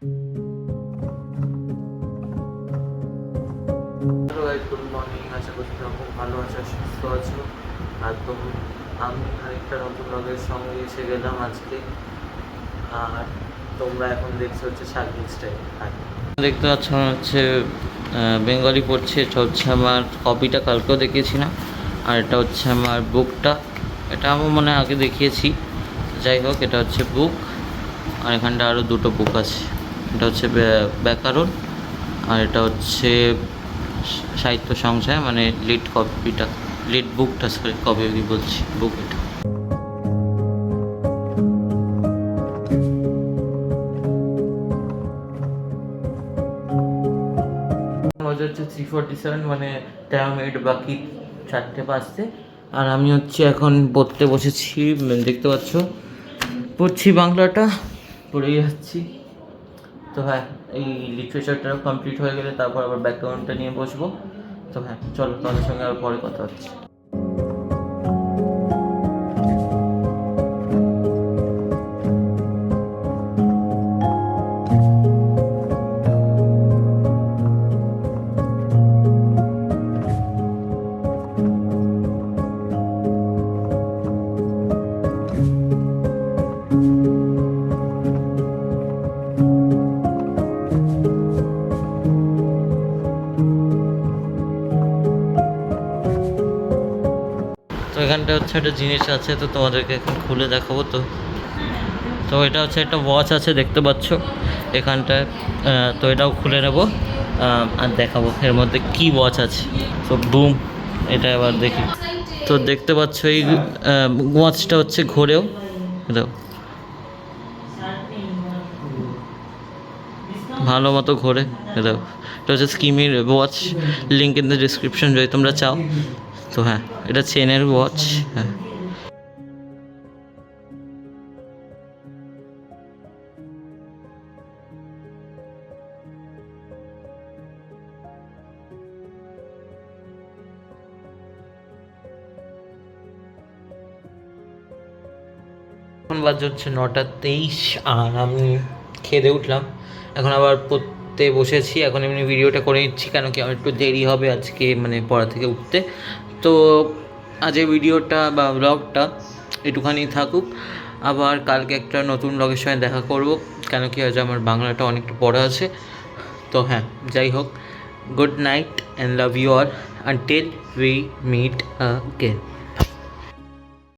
Good morning, আশা করছি তোমরা খুব ভালো আছো, সুস্থ আছো। আর আমি আরেকটা নতুন ব্লগের সঙ্গে এসে গেলাম আজকে। আর তোমরা এখন দেখছো হচ্ছে শার্কিং স্টাইল। দেখতে পাচ্ছ হচ্ছে বেঙ্গলি পড়ছে। এটা হচ্ছে আমার কপিটা, কালকেও দেখিয়েছি না। আর এটা হচ্ছে আমার বুকটা, এটা আমার মনে হয় আগে দেখিয়েছি। যাই হোক, এটা হচ্ছে বুক। আর এখানটা আরও দুটো বুক আছে। এটা হচ্ছে ব্যাকরণ, আর এটা হচ্ছে সাহিত্য সংশয়, মানে লিড কপিটা, লিড বুকটা, সরি কপি বলছি, বুক এটা। বাজে হচ্ছে 3:47, মানে 13 মিনিট বাকি 4টে বাজতে। আর আমি হচ্ছে এখন পড়তে বসেছি, দেখতে পাচ্ছ পড়ছি, বাংলাটা পড়েই যাচ্ছি। তো হ্যাঁ, এই লিটারেচারটাও কমপ্লিট হয়ে গেলে তারপর আবার ব্যাকগ্রাউন্ডটা নিয়ে বসবো। তো হ্যাঁ, চলো তোমাদের সঙ্গে আবার পরে কথা হচ্ছে। তো এখানটা হচ্ছে একটা জিনিস আছে, তো তোমাদেরকে এখন খুলে দেখাবো। তো এটা হচ্ছে একটা ওয়াচ আছে, দেখতে পাচ্ছ এখানটায়। তো এটাও খুলে নেব আর দেখাবো এর মধ্যে কি ওয়াচ আছে। তো বুম, এটা এবার দেখি। তো দেখতে পাচ্ছ এই ওয়াচটা হচ্ছে ঘোরেও, দেখো ভালো মতো ঘোরে। দেখো, এটা হচ্ছে স্কিমির watch, link in the description যদি তোমরা চাও। তো হ্যাঁ, এটা চেনের ওয়াচ। হ্যাঁ, এখন বাজে হচ্ছে 9:23, আর আমি খেয়ে দিয়ে উঠলাম। এখন আবার পড়তে বসেছি। এখন এমনি ভিডিওটা করে নিচ্ছি, কেন কি আমার একটু দেরি হবে আজকে, মানে পড়া থেকে উঠতে। তো আজ এই ভিডিওটা বা ব্লগটা একটুখানি থাকুক। আবার কালকে একটা নতুন ব্লগের সঙ্গে দেখা করব, কেন কি আজ আমার বাংলাটা অনেকটা পড়া আছে। তো হ্যাঁ, যাই হোক, good night and love you all until we meet again.